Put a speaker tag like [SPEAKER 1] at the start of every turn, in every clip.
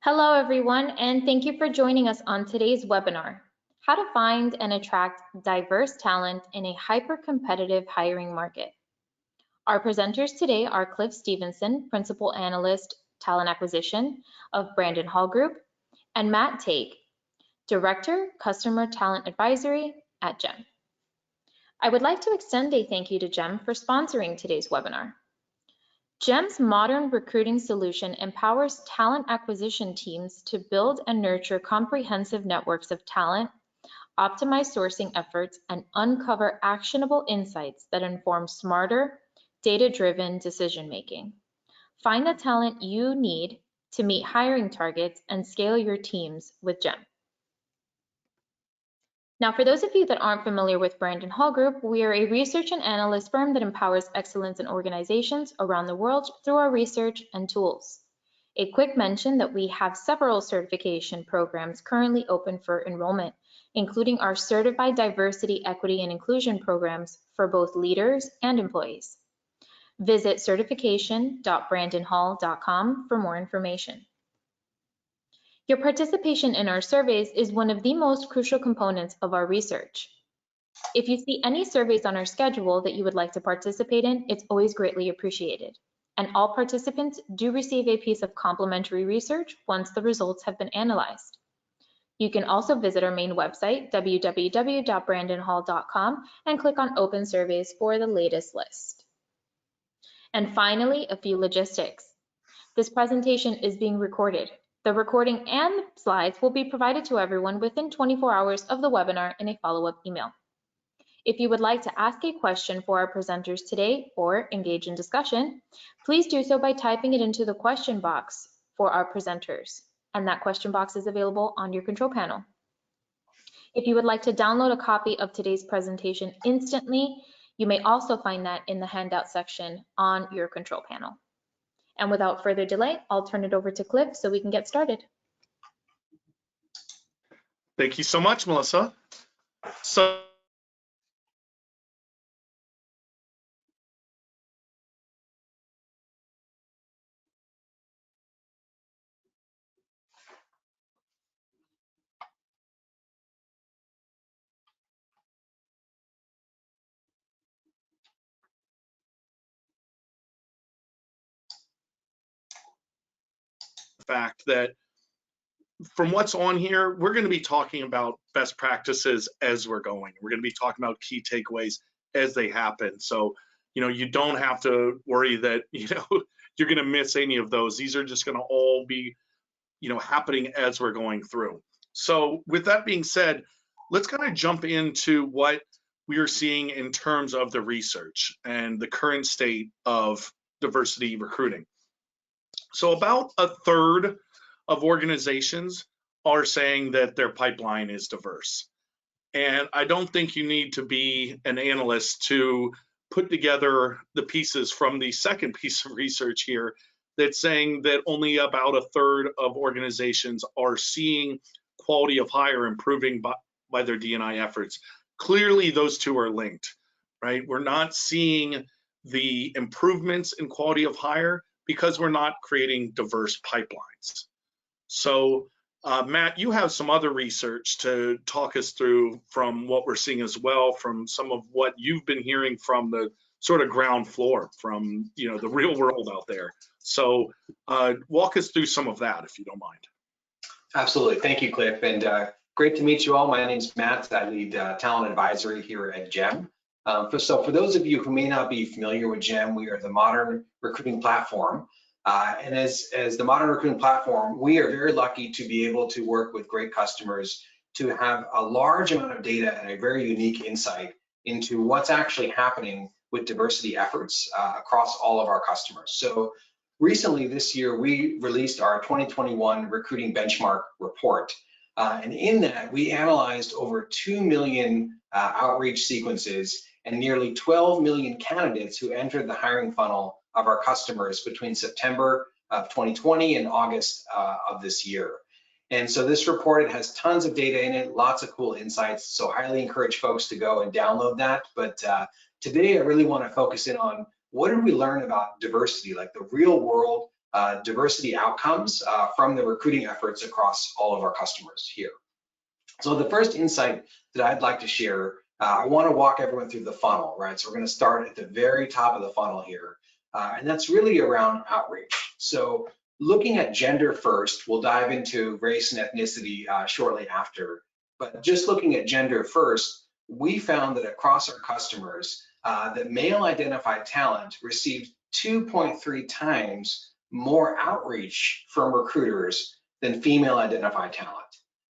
[SPEAKER 1] Hello, everyone, and thank you for joining us on today's webinar, How to Find and Attract Diverse Talent in a Hyper-Competitive Hiring Market. Our presenters today are Cliff Stevenson, Principal Analyst, Talent Acquisition of Brandon Hall Group, and Matt Tacked, Director, Customer Talent Advisory at GEM. I would like to extend a thank you to GEM for sponsoring today's webinar. GEM's modern recruiting solution empowers talent acquisition teams to build and nurture comprehensive networks of talent, optimize sourcing efforts, and uncover actionable insights that inform smarter, data-driven decision-making. Find the talent you need to meet hiring targets and scale your teams with GEM. Now, for those of you that aren't familiar with Brandon Hall Group, we are a research and analyst firm that empowers excellence in organizations around the world through our research and tools. A quick mention that we have several certification programs currently open for enrollment, including our Certified Diversity, Equity, and Inclusion programs for both leaders and employees. Visit certification.brandonhall.com for more information. Your participation in our surveys is one of the most crucial components of our research. If you see any surveys on our schedule that you would like to participate in, it's always greatly appreciated. And all participants do receive a piece of complimentary research once the results have been analyzed. You can also visit our main website, www.brandonhall.com, and click on Open Surveys for the latest list. And finally, a few logistics. This presentation is being recorded. The recording and the slides will be provided to everyone within 24 hours of the webinar in a follow-up email. If you would like to ask a question for our presenters today or engage in discussion, please do so by typing it into the question box for our presenters, and that question box is available on your control panel. If you would like to download a copy of today's presentation instantly, you may also find that in the handout section on your control panel. And without further delay, I'll turn it over to Cliff so we can get started.
[SPEAKER 2] Thank you so much, Melissa. So fact that from what's on here, we're going to be talking about best practices as we're going. We're going to be talking about key takeaways as they happen. So, you don't have to worry that, you're going to miss any of those. These are just going to all be, happening as we're going through. So with that being said, let's kind of jump into what we are seeing in terms of the research and the current state of diversity recruiting. So about a third of organizations are saying that their pipeline is diverse. And I don't think you need to be an analyst to put together the pieces from the second piece of research here that's saying that only about a third of organizations are seeing quality of hire improving by their D&I efforts. Clearly, those two are linked, right? We're not seeing the improvements in quality of hire because we're not creating diverse pipelines. So, Matt, you have some other research to talk us through from what we're seeing as well, from some of what you've been hearing from the sort of ground floor, from the real world out there. So walk us through some of that, if you don't mind.
[SPEAKER 3] Absolutely. Thank you, Cliff. And great to meet you all. My name's Matt. I lead talent advisory here at GEM. So for those of you who may not be familiar with GEM, we are the modern recruiting platform. And as the modern recruiting platform, we are very lucky to be able to work with great customers to have a large amount of data and a very unique insight into what's actually happening with diversity efforts across all of our customers. So recently this year, we released our 2021 recruiting benchmark report. And in that, we analyzed over 2 million outreach sequences and nearly 12 million candidates who entered the hiring funnel of our customers between September of 2020 and August of this year. And so this report, it has tons of data in it, lots of cool insights. So highly encourage folks to go and download that. But today I really want to focus in on what did we learn about diversity, like the real world diversity outcomes from the recruiting efforts across all of our customers here. So the first insight that I'd like to share, I want to walk everyone through the funnel, right? So we're going to start at the very top of the funnel here, and that's really around outreach. So looking at gender first, we'll dive into race and ethnicity shortly after. But just looking at gender first, we found that across our customers, that male identified talent received 2.3 times more outreach from recruiters than female identified talent.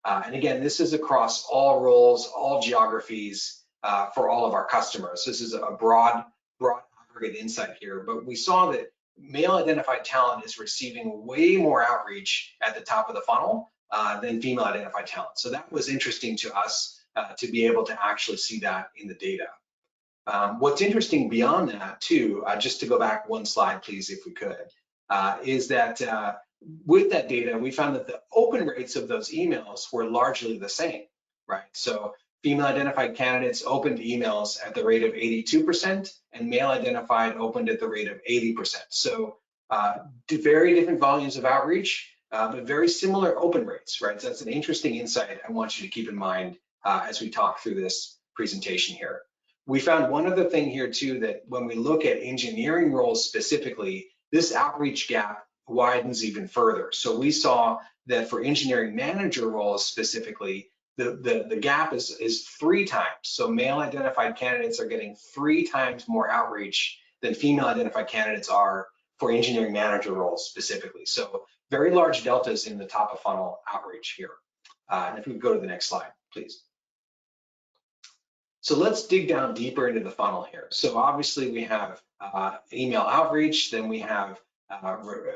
[SPEAKER 3] And again, this is across all roles, all geographies for all of our customers. This is a broad aggregate insight here, but we saw that male identified talent is receiving way more outreach at the top of the funnel than female identified talent. So that was interesting to us to be able to actually see that in the data. What's interesting beyond that too, just to go back one slide, please, if we could, is that with that data, we found that the open rates of those emails were largely the same, right? So female identified candidates opened emails at the rate of 82% and male identified opened at the rate of 80%. So very different volumes of outreach, but very similar open rates, right? So that's an interesting insight I want you to keep in mind as we talk through this presentation here. We found one other thing here too, that when we look at engineering roles specifically, this outreach gap widens even further. So we saw that for engineering manager roles specifically, the gap is 3 times. So male identified candidates are getting 3 times more outreach than female identified candidates are for engineering manager roles specifically. So very large deltas in the top of funnel outreach here. And if we go to the next slide, please. So let's dig down deeper into the funnel here. So obviously we have email outreach, then we have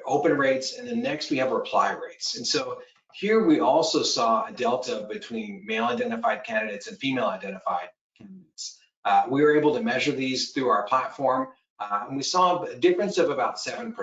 [SPEAKER 3] open rates, and then next we have reply rates. And so here we also saw a delta between male identified candidates and female identified candidates. We were able to measure these through our platform, and we saw a difference of about 7%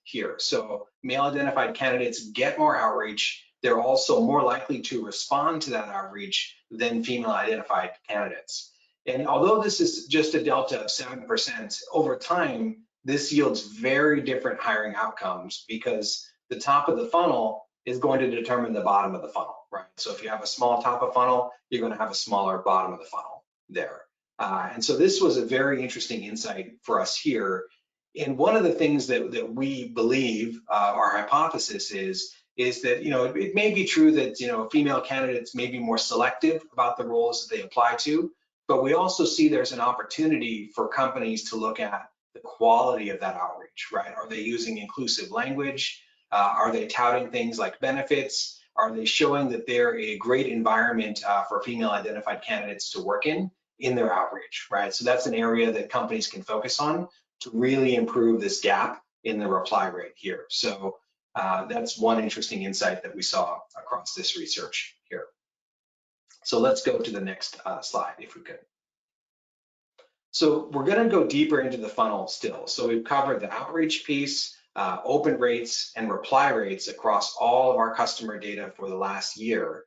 [SPEAKER 3] here. So male identified candidates get more outreach. They're also more likely to respond to that outreach than female identified candidates. And although this is just a delta of 7%, over time, this yields very different hiring outcomes because the top of the funnel is going to determine the bottom of the funnel, right? So if you have a small top of funnel, you're going to have a smaller bottom of the funnel there. And so this was a very interesting insight for us here. And one of the things that we believe, our hypothesis is that, it may be true that, female candidates may be more selective about the roles that they apply to, but we also see there's an opportunity for companies to look at the quality of that outreach, right? Are they using inclusive language? Are they touting things like benefits? Are they showing that they're a great environment for female identified candidates to work in their outreach, right? So that's an area that companies can focus on to really improve this gap in the reply rate here. So that's one interesting insight that we saw across this research here. So let's go to the next slide, if we could. So we're going to go deeper into the funnel still. So we've covered the outreach piece, open rates, and reply rates across all of our customer data for the last year.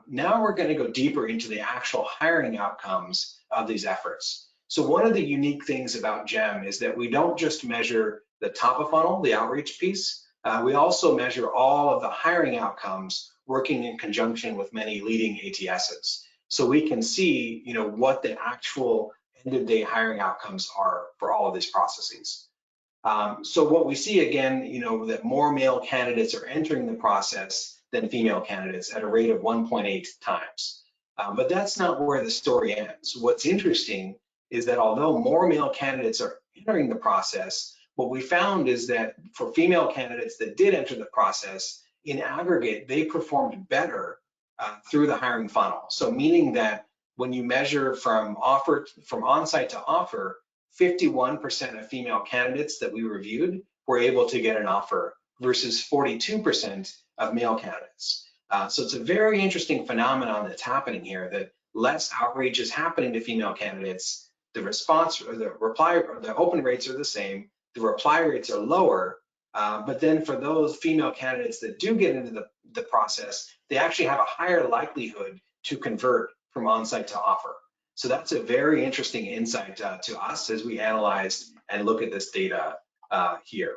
[SPEAKER 3] Now we're going to go deeper into the actual hiring outcomes of these efforts. So one of the unique things about GEM is that we don't just measure the top of funnel, the outreach piece. We also measure all of the hiring outcomes working in conjunction with many leading ATSs. So we can see, what the actual end-of-day hiring outcomes are for all of these processes. So what we see again, that more male candidates are entering the process than female candidates at a rate of 1.8 times. But that's not where the story ends. What's interesting is that although more male candidates are entering the process, what we found is that for female candidates that did enter the process, in aggregate, they performed better through the hiring funnel. So meaning that when you measure from on-site to offer, 51% of female candidates that we reviewed were able to get an offer versus 42% of male candidates. So it's a very interesting phenomenon that's happening here, that less outreach is happening to female candidates. The response or the reply or the open rates are the same. The reply rates are lower, but then for those female candidates that do get into the process, they actually have a higher likelihood to convert from on-site to offer. So that's a very interesting insight to us as we analyze and look at this data here.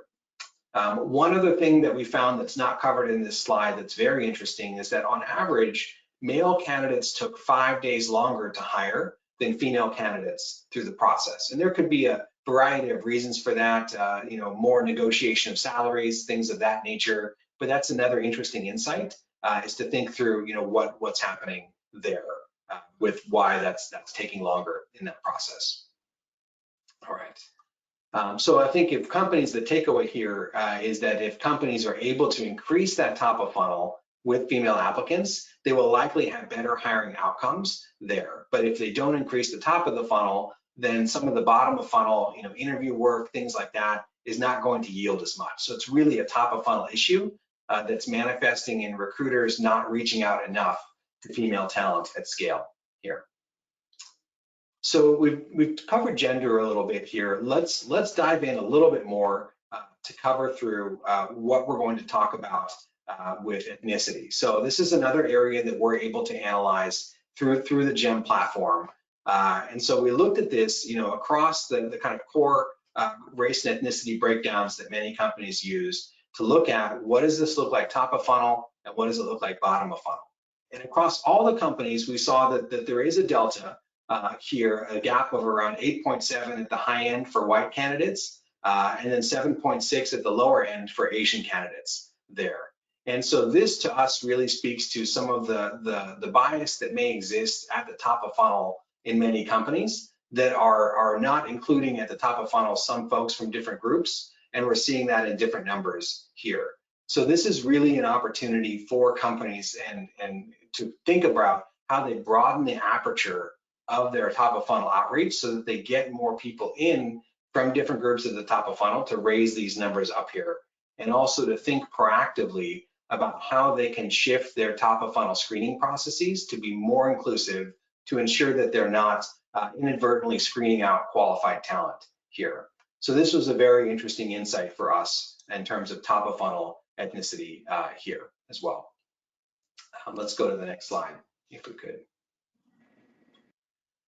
[SPEAKER 3] One other thing that we found that's not covered in this slide that's very interesting is that on average, male candidates took 5 days longer to hire than female candidates through the process. And there could be a variety of reasons for that, more negotiation of salaries, things of that nature. But that's another interesting insight, is to think through, what's happening there with why that's taking longer in that process. All right. So I think if companies, the takeaway here is that if companies are able to increase that top of funnel with female applicants, they will likely have better hiring outcomes there. But if they don't increase the top of the funnel, then some of the bottom of funnel, interview work, things like that, is not going to yield as much. So it's really a top of funnel issue that's manifesting in recruiters not reaching out enough to female talent at scale here. So we've covered gender a little bit here. Let's dive in a little bit more to cover through what we're going to talk about with ethnicity. So this is another area that we're able to analyze through the GEM platform. And so we looked at this, across the kind of core race and ethnicity breakdowns that many companies use to look at what does this look like top of funnel and what does it look like bottom of funnel. And across all the companies, we saw that there is a delta here, a gap of around 8.7 at the high end for white candidates, and then 7.6 at the lower end for Asian candidates there. And so this to us really speaks to some of the bias that may exist at the top of funnel in many companies that are not including at the top of funnel some folks from different groups, and we're seeing that in different numbers here. So this is really an opportunity for companies and to think about how they broaden the aperture of their top of funnel outreach so that they get more people in from different groups at the top of funnel to raise these numbers up here, and also to think proactively about how they can shift their top of funnel screening processes to be more inclusive to ensure that they're not inadvertently screening out qualified talent here. So this was a very interesting insight for us in terms of top of funnel ethnicity here as well. Let's go to the next slide, if we could.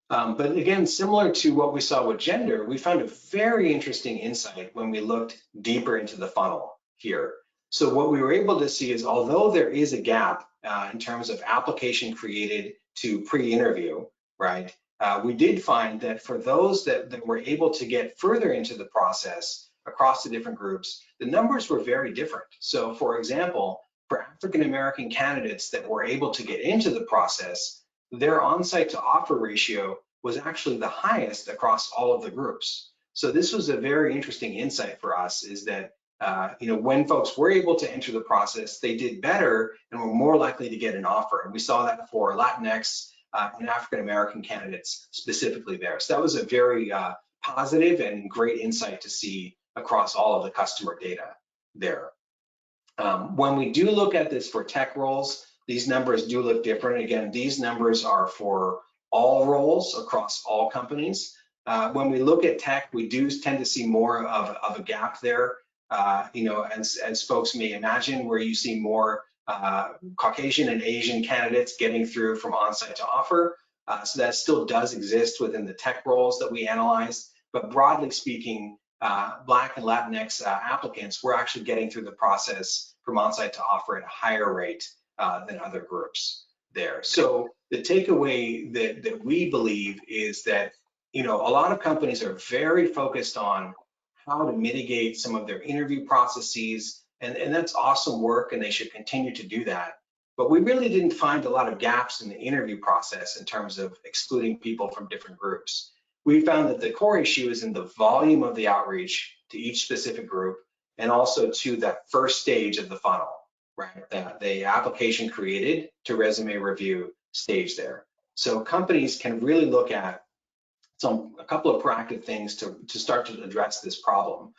[SPEAKER 3] But again, similar to what we saw with gender, we found a very interesting insight when we looked deeper into the funnel here. So what we were able to see is, although there is a gap in terms of application created to pre-interview, right? We did find that for those that were able to get further into the process across the different groups, the numbers were very different. So for example, for African-American candidates that were able to get into the process, their on-site to offer ratio was actually the highest across all of the groups. So this was a very interesting insight for us, is that when folks were able to enter the process, they did better and were more likely to get an offer. And we saw that for Latinx and African-American candidates specifically there. So that was a very positive and great insight to see across all of the customer data there. When we do look at this for tech roles, these numbers do look different. Again, these numbers are for all roles across all companies. When we look at tech, we do tend to see more of a gap there, as folks may imagine, where you see more Caucasian and Asian candidates getting through from on-site to offer. So that still does exist within the tech roles that we analyze. But broadly speaking, Black and Latinx applicants were actually getting through the process from on-site to offer at a higher rate than other groups there. So the takeaway that we believe is that, a lot of companies are very focused on how to mitigate some of their interview processes, and that's awesome work, and they should continue to do that. But we really didn't find a lot of gaps in the interview process in terms of excluding people from different groups. We found that the core issue is in the volume of the outreach to each specific group, and also to that first stage of the funnel, right? The application created to resume review stage there. So companies can really look at a couple of proactive things to start to address this problem.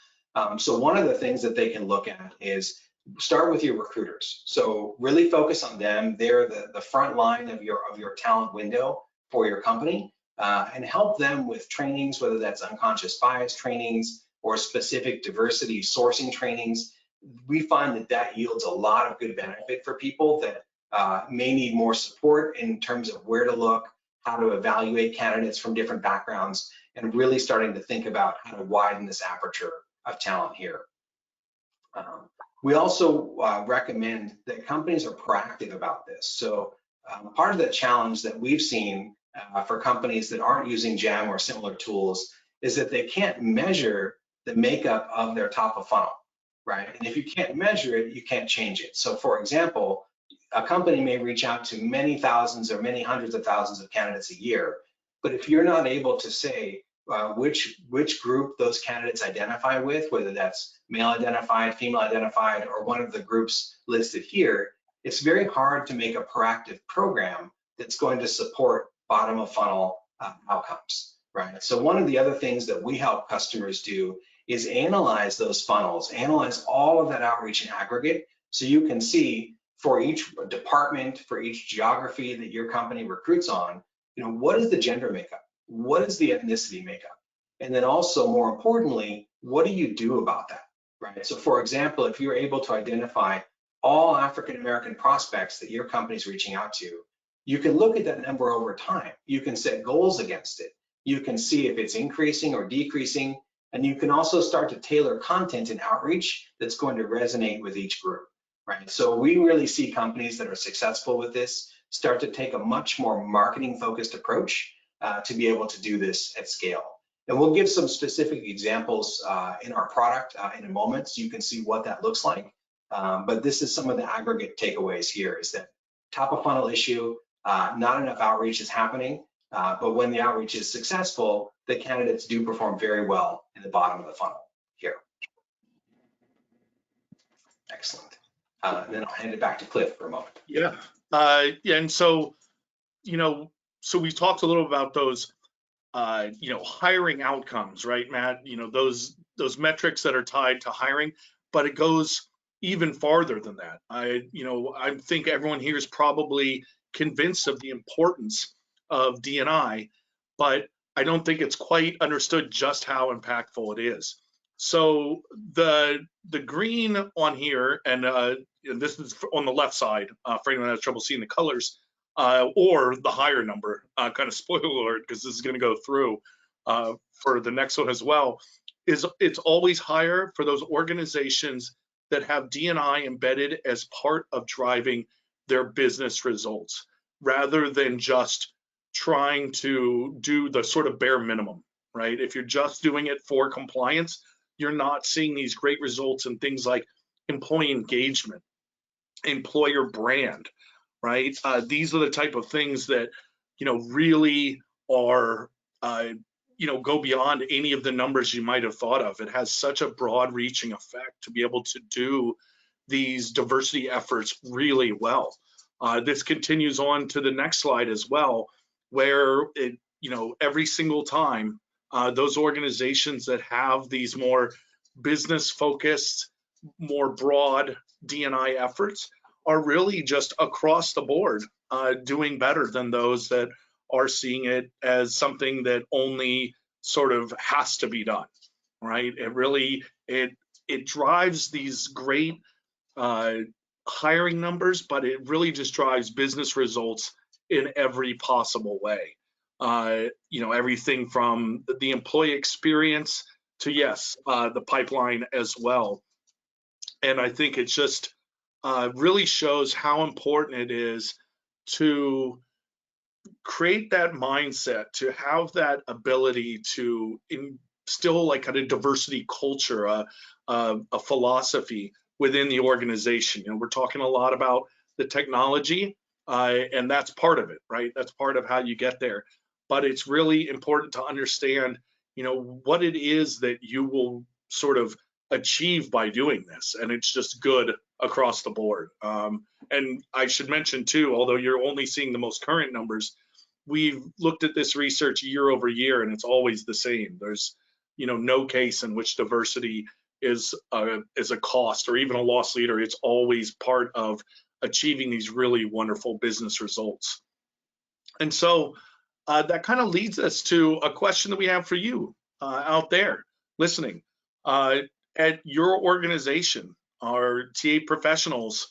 [SPEAKER 3] So one of the things that they can look at is start with your recruiters. So really focus on them. They're the front line of your talent window for your company, and help them with trainings, whether that's unconscious bias trainings or specific diversity sourcing trainings. We find that yields a lot of good benefit for people that may need more support in terms of where to look, how to evaluate candidates from different backgrounds, and really starting to think about how to widen this aperture of talent here. We also recommend that companies are proactive about this. So part of the challenge that we've seen for companies that aren't using GEM or similar tools is that they can't measure the makeup of their top of funnel, right? And if you can't measure it, you can't change it. So for example, a company may reach out to many thousands or many hundreds of thousands of candidates a year, but if you're not able to say which group those candidates identify with, whether that's male identified, female identified, or one of the groups listed here, it's very hard to make a proactive program that's going to support bottom of funnel outcomes, right? So one of the other things that we help customers do is analyze those funnels, analyze all of that outreach in aggregate, so you can see for each department, for each geography that your company recruits on, what is the gender makeup? What is the ethnicity makeup? And then also, more importantly, what do you do about that, right? So for example, if you're able to identify all African-American prospects that your company's reaching out to, you can look at that number over time. You can set goals against it. You can see if it's increasing or decreasing, and you can also start to tailor content and outreach that's going to resonate with each group, right? So we really see companies that are successful with this start to take a much more marketing-focused approach to be able to do this at scale. And we'll give some specific examples in our product in a moment so you can see what that looks like. But this is some of the aggregate takeaways here, is that top of funnel issue, not enough outreach is happening, but when the outreach is successful, the candidates do perform very well in the bottom of the funnel here. Excellent. And then I'll hand it back to Cliff for a moment.
[SPEAKER 2] Yeah, and so, so we talked a little about those, hiring outcomes, right, Matt? Those metrics that are tied to hiring, but it goes even farther than that. I think everyone here is probably convinced of the importance of D&I, but I don't think it's quite understood just how impactful it is. So the green on here, and this is on the left side for anyone that has trouble seeing the colors, or the higher number, kind of spoiler alert, because this is going to go through for the next one as well, is it's always higher for those organizations that have D&I embedded as part of driving their business results, rather than just trying to do the sort of bare minimum, right? If you're just doing it for compliance, you're not seeing these great results in things like employee engagement, employer brand, right? These are the type of things that, really are, go beyond any of the numbers you might have thought of. It has such a broad reaching effect to be able to do these diversity efforts really well. This continues on to the next slide as well, where it, every single time those organizations that have these more business focused, more broad D&I efforts are really just across the board doing better than those that are seeing it as something that only sort of has to be done, right? It really, it drives these great hiring numbers, but it really just drives business results in every possible way. Everything from the employee experience to, yes, the pipeline as well. And I think it just really shows how important it is to create that mindset, to have that ability to instill like kind of diversity culture, a philosophy within the organization. We're talking a lot about the technology, and that's part of it, right? That's part of how you get there. But it's really important to understand, what it is that you will sort of achieve by doing this, and it's just good across the board. And I should mention too, although you're only seeing the most current numbers, we've looked at this research year over year, and it's always the same. There's no case in which diversity is a cost or even a loss leader. It's always part of achieving these really wonderful business results. And so that kind of leads us to a question that we have for you out there listening. At your organization, are TA professionals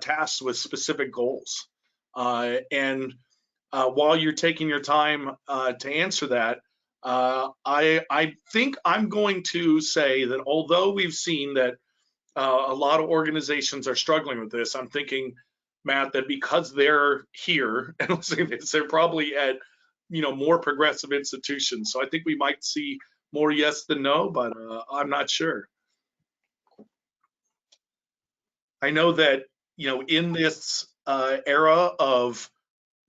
[SPEAKER 2] tasked with specific goals? And while you're taking your time to answer that, I think I'm going to say that although we've seen that a lot of organizations are struggling with this. I'm thinking, Matt, that because they're here and listening to this, they're probably at, more progressive institutions. So I think we might see more yes than no, but I'm not sure. I know that, in this era of,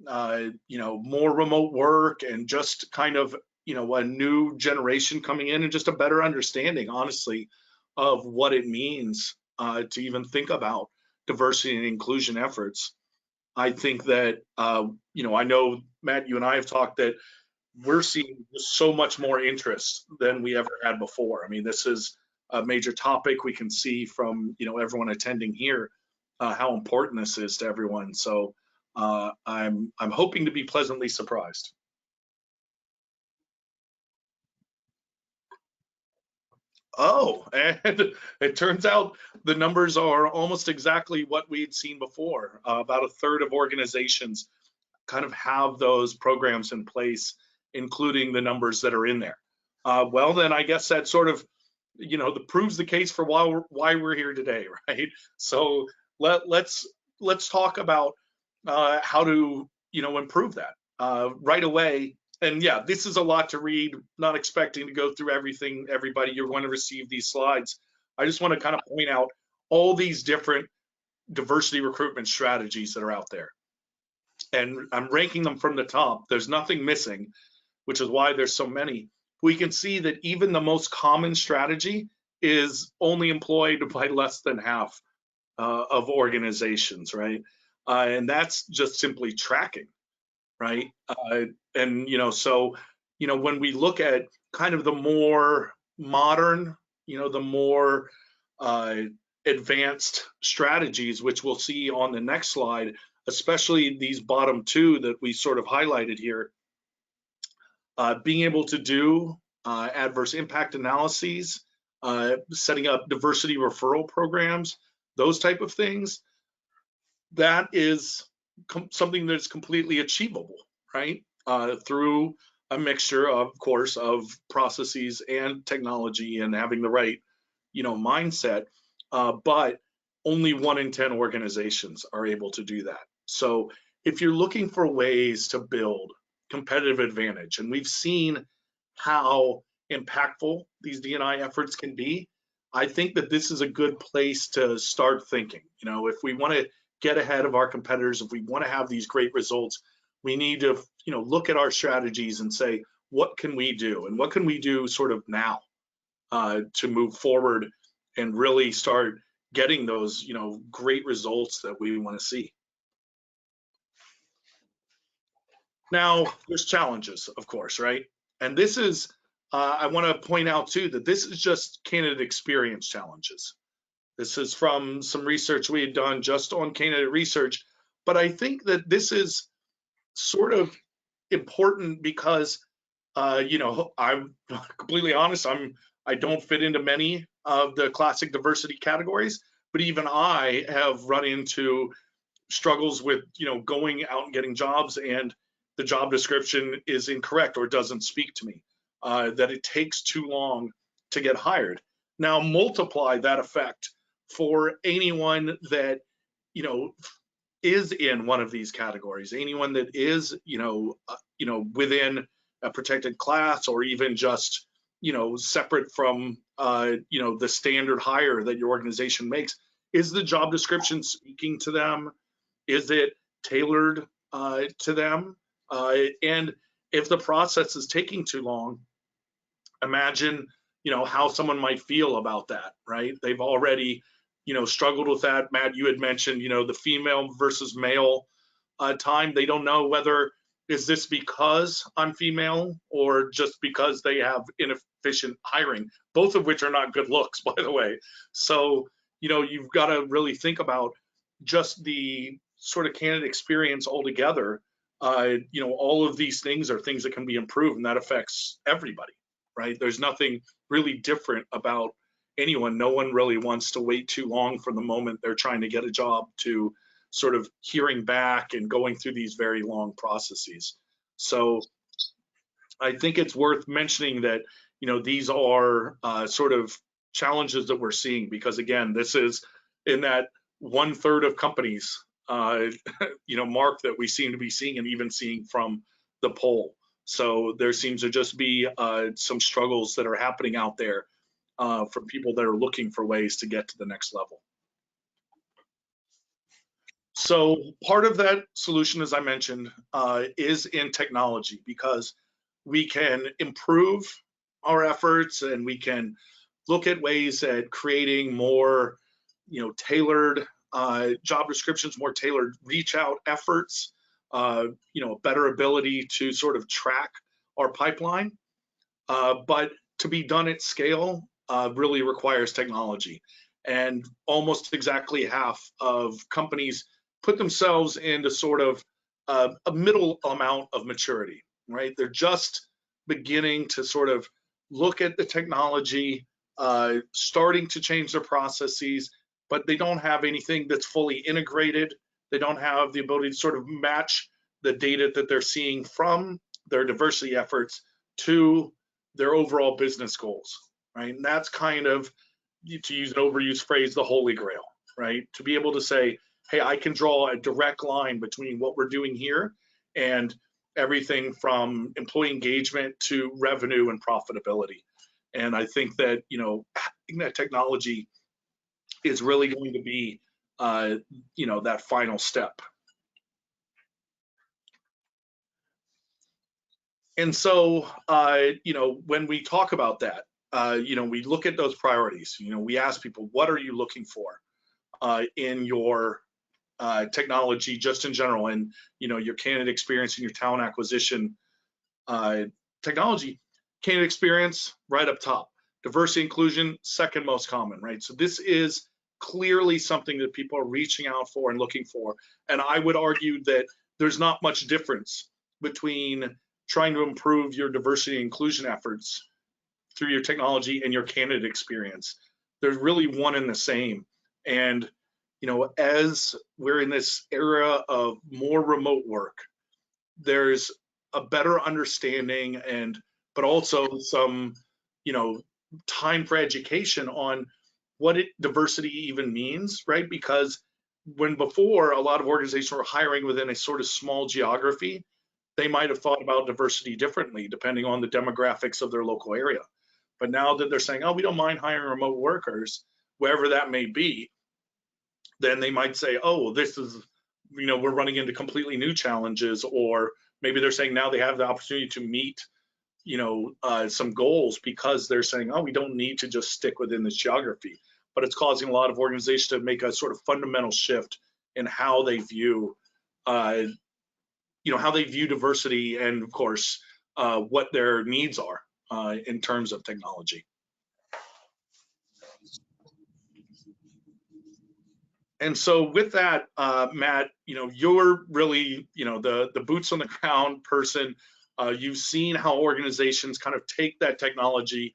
[SPEAKER 2] more remote work and just kind of, a new generation coming in and just a better understanding, honestly, of what it means to even think about diversity and inclusion efforts. I think that, I know, Matt, you and I have talked that we're seeing so much more interest than we ever had before. I mean, this is a major topic. We can see from, everyone attending here how important this is to everyone. So I'm hoping to be pleasantly surprised. Oh, and it turns out the numbers are almost exactly what we'd seen before. About a third of organizations kind of have those programs in place, including the numbers that are in there. Well, then I guess that sort of, that proves the case for why we're here today, right? So let's talk about how to, improve that right away. And yeah, this is a lot to read, not expecting to go through everything, everybody. You're going to receive these slides. I just want to kind of point out all these different diversity recruitment strategies that are out there. And I'm ranking them from the top. There's nothing missing, which is why there's so many. We can see that even the most common strategy is only employed by less than half of organizations, right? And that's just simply tracking, right? And so when we look at kind of the more modern, the more advanced strategies, which we'll see on the next slide, especially these bottom two that we sort of highlighted here, being able to do adverse impact analyses, setting up diversity referral programs, those type of things, that is something that's completely achievable, right? Through a mixture, of course, of processes and technology and having the right, mindset. But only 1 in 10 organizations are able to do that. So if you're looking for ways to build competitive advantage, and we've seen how impactful these D&I efforts can be, I think that this is a good place to start thinking. If we want to get ahead of our competitors, if we want to have these great results, we need to, look at our strategies and say, what can we do? And what can we do sort of now to move forward and really start getting those, great results that we want to see. Now, there's challenges, of course, right? And this is, I want to point out too, that this is just candidate experience challenges. This is from some research we had done just on candidate research, but I think that this is sort of important because, I'm completely honest, I don't fit into many of the classic diversity categories, but even I have run into struggles with, going out and getting jobs and the job description is incorrect or doesn't speak to me, that it takes too long to get hired. Now multiply that effect for anyone that, is in one of these categories, anyone that is, within a protected class or even just, separate from, the standard hire that your organization makes. Is the job description speaking to them? Is it tailored to them? And if the process is taking too long, imagine, how someone might feel about that, right? They've already, struggled with that. Matt, you had mentioned, the female versus male time. They don't know whether, is this because I'm female or just because they have inefficient hiring, both of which are not good looks, by the way. So, you've got to really think about just the sort of candidate experience altogether. All of these things are things that can be improved, and that affects everybody, right? There's nothing really different about anyone. No one really wants to wait too long from the moment they're trying to get a job to sort of hearing back and going through these very long processes. So I think it's worth mentioning that, these are sort of challenges that we're seeing, because again, this is in that 1/3 of companies, mark that we seem to be seeing, and even seeing from the poll. So there seems to just be some struggles that are happening out there from people that are looking for ways to get to the next level. So part of that solution, as I mentioned, is in technology, because we can improve our efforts and we can look at ways at creating more, tailored job descriptions, more tailored reach out efforts, better ability to sort of track our pipeline. But to be done at scale really requires technology. And almost exactly half of companies put themselves into sort of a middle amount of maturity, right? They're just beginning to sort of look at the technology, starting to change their processes, but they don't have anything that's fully integrated. They don't have the ability to sort of match the data that they're seeing from their diversity efforts to their overall business goals, right? And that's kind of, to use an overused phrase, the holy grail, right? To be able to say, hey, I can draw a direct line between what we're doing here and everything from employee engagement to revenue and profitability. And I think that, that technology is really going to be, that final step. And so, when we talk about that, we look at those priorities. We ask people, what are you looking for in your technology, just in general, and your candidate experience and your talent acquisition technology. Candidate experience right up top. Diversity inclusion, second most common, right? So this is clearly something that people are reaching out for and looking for. And I would argue that there's not much difference between trying to improve your diversity and inclusion efforts through your technology and your candidate experience. There's really one and the same. And as we're in this era of more remote work, there's a better understanding but also some, time for education on what diversity even means, right? Because when before a lot of organizations were hiring within a sort of small geography, they might have thought about diversity differently depending on the demographics of their local area. But now that they're saying, oh, we don't mind hiring remote workers, wherever that may be, then they might say, oh, this is, we're running into completely new challenges. Or maybe they're saying now they have the opportunity to meet, some goals, because they're saying, oh, we don't need to just stick within this geography. But it's causing a lot of organizations to make a sort of fundamental shift in how they view, how they view diversity, and of course, what their needs are in terms of technology. And so with that, Matt, you're really, the boots on the ground person. You've seen how organizations kind of take that technology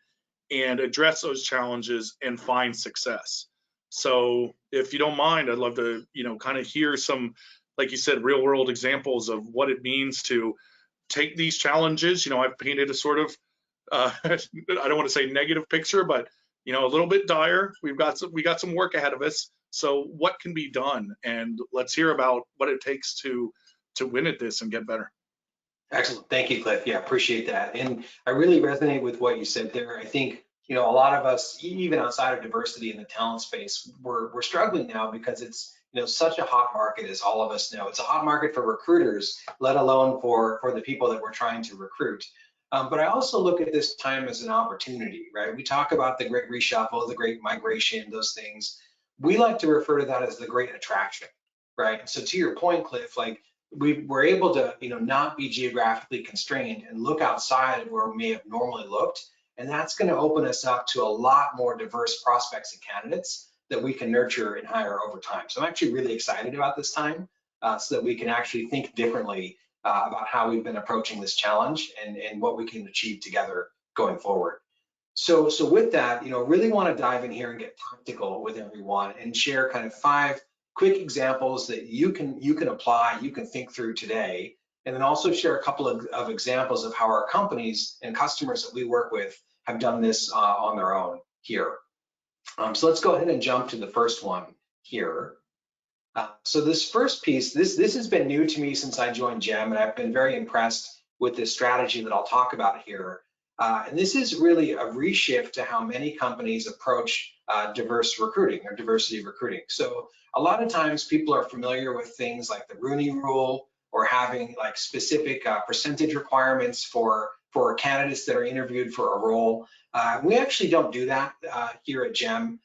[SPEAKER 2] and address those challenges and find success. So if you don't mind, I'd love to, kind of hear some, like you said, real world examples of what it means to take these challenges. I've painted a sort of, I don't want to say negative picture, but, a little bit dire. We got some work ahead of us. So what can be done? And let's hear about what it takes to win at this and get better.
[SPEAKER 3] Excellent. Thank you, Cliff. Yeah, appreciate that. And I really resonate with what you said there. I think, a lot of us, even outside of diversity in the talent space, we're struggling now because it's, such a hot market, as all of us know. It's a hot market for recruiters, let alone for the people that we're trying to recruit. But I also look at this time as an opportunity, right? We talk about the great reshuffle, the great migration, those things. We like to refer to that as the great attraction, right? So to your point, Cliff, like we're able to, not be geographically constrained and look outside of where we may have normally looked. And that's going to open us up to a lot more diverse prospects and candidates that we can nurture and hire over time. So I'm actually really excited about this time so that we can actually think differently about how we've been approaching this challenge and what we can achieve together going forward. So with that, really want to dive in here and get tactical with everyone and share kind of 5 quick examples that you can apply, you can think through today, and then also share a couple of examples of how our companies and customers that we work with have done this on their own here. So let's go ahead and jump to the first one here. So this first piece, this has been new to me since I joined GEM, and I've been very impressed with this strategy that I'll talk about here. And this is really a reshift to how many companies approach diverse recruiting or diversity recruiting. So a lot of times people are familiar with things like the Rooney Rule or having like specific percentage requirements for candidates that are interviewed for a role. We actually don't do that here at GEM